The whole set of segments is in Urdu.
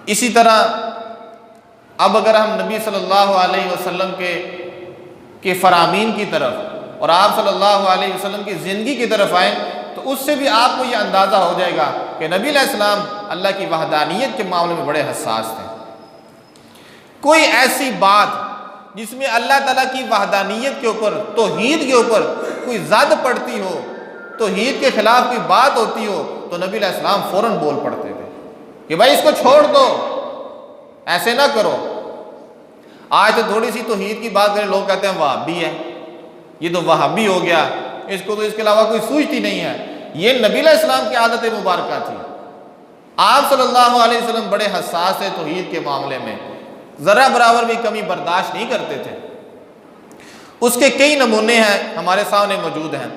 اسی طرح اب اگر ہم نبی صلی اللہ علیہ وسلم کے فرامین کی طرف اور آپ صلی اللہ علیہ وسلم کی زندگی کی طرف آئیں تو اس سے بھی آپ کو یہ اندازہ ہو جائے گا کہ نبی علیہ السلام اللہ کی وحدانیت کے معاملے میں بڑے حساس تھے۔ کوئی ایسی بات جس میں اللہ تعالیٰ کی وحدانیت کے اوپر، توحید کے اوپر کوئی زد پڑتی ہو، توحید کے خلاف کوئی بات ہوتی ہو، تو نبی علیہ السلام فوراً بول پڑتے تھے کہ بھائی اس کو چھوڑ دو، ایسے نہ کرو۔ آج تو تھوڑی سی توحید کی بات کریں، لوگ کہتے ہیں وہابی ہے، یہ تو وہابی ہو گیا، اس کو تو اس کے علاوہ کوئی سوچتی نہیں ہے۔ یہ نبی علیہ السلام کی عادت مبارکہ تھی۔ آپ صلی اللہ علیہ وسلم بڑے حساس ہیں توحید کے معاملے میں، ذرا برابر بھی کمی برداشت نہیں کرتے تھے۔ اس کے کئی نمونے ہیں، ہمارے سامنے موجود ہیں۔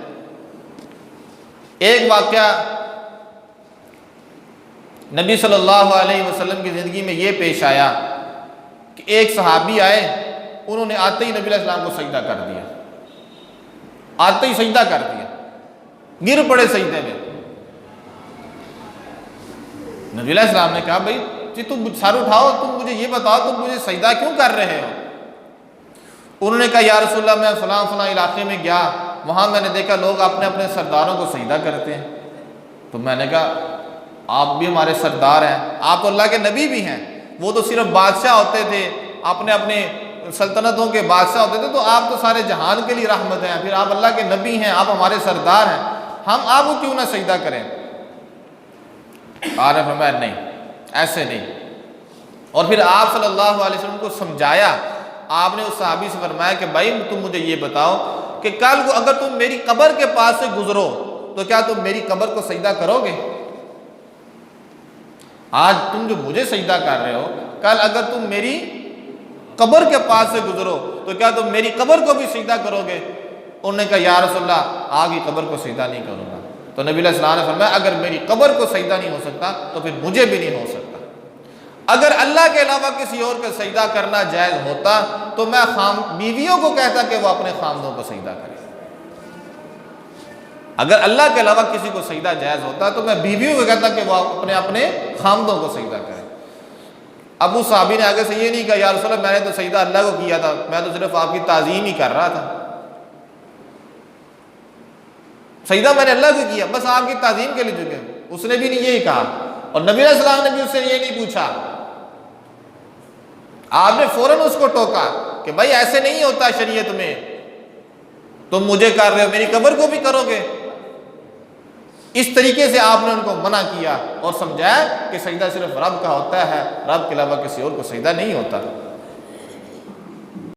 ایک واقعہ نبی صلی اللہ علیہ وسلم کی زندگی میں یہ پیش آیا کہ ایک صحابی آئے، انہوں نے آتے ہی نبی علیہ السلام کو سجدہ کر دیا، آتے ہی سجدہ کر دیا، گر پڑے سجدے میں۔ نبی علیہ السلام نے کہا بھائی جی تم سر اٹھاؤ، تم مجھے یہ بتاؤ تم مجھے سجدہ کیوں کر رہے ہو؟ انہوں نے کہا یا رسول اللہ میں فلاں فلاں علاقے میں گیا، وہاں میں نے دیکھا لوگ اپنے اپنے سرداروں کو سجدہ کرتے ہیں، تو میں نے کہا آپ بھی ہمارے سردار ہیں، آپ تو اللہ کے نبی بھی ہیں، وہ تو صرف بادشاہ ہوتے تھے، اپنے اپنے سلطنتوں کے بادشاہ ہوتے تھے، تو آپ تو سارے جہان کے لیے رحمت ہیں، پھر آپ اللہ کے نبی ہیں، آپ ہمارے سردار ہیں، ہم آپ کو کیوں نہ سجدہ کریں؟ آپ نے فرمایا نہیں، ایسے نہیں۔ اور پھر آپ صلی اللہ علیہ وسلم کو سمجھایا۔ آپ نے اس صحابی سے فرمایا کہ بھائی تم مجھے یہ بتاؤ کہ کل کو اگر تم میری قبر کے پاس سے گزرو تو کیا تم میری قبر کو سجدہ کرو گے؟ آج تم جو مجھے سجدہ کر رہے ہو، کل اگر تم میری قبر کے پاس سے گزرو تو کیا تم میری قبر کو بھی سجدہ کرو گے؟ انہوں نے کہا یا رسول اللہ آگ کی قبر کو سجدہ نہیں کروں گا۔ تو نبی علیہ السلام نے فرمایا اگر میری قبر کو سجدہ نہیں ہو سکتا تو پھر مجھے بھی نہیں ہو سکتا۔ اگر اللہ کے علاوہ کسی اور کو سجدہ کرنا جائز ہوتا تو میں بیویوں کو کہتا کہ وہ اپنے خامدوں کو سجدہ کریں۔ اگر اللہ کے علاوہ کسی کو سجدہ جائز ہوتا تو میں بیویوں کو کہتا کہ وہ اپنے اپنے خامدوں کو سجدہ کریں۔ ابو صحابی نے آگے سے یہ نہیں کہا یا رسول اللہ میں نے تو سجدہ اللہ کو کیا تھا، میں تو صرف آپ کی تعظیم ہی کر رہا تھا، سجدہ میں نے اللہ کو کیا، بس آپ کی تعظیم کے لیے جھکے۔ اس نے بھی نہیں یہی کہا، اور نبی علیہ السلام نے بھی اس سے یہ نہیں پوچھا۔ آپ نے فوراً اس کو ٹوکا کہ بھائی ایسے نہیں ہوتا شریعت میں، تم مجھے کر رہے ہو میری قبر کو بھی کرو گے۔ اس طریقے سے آپ نے ان کو منع کیا اور سمجھایا کہ سجدہ صرف رب کا ہوتا ہے، رب کے علاوہ کسی اور کو سجدہ نہیں ہوتا۔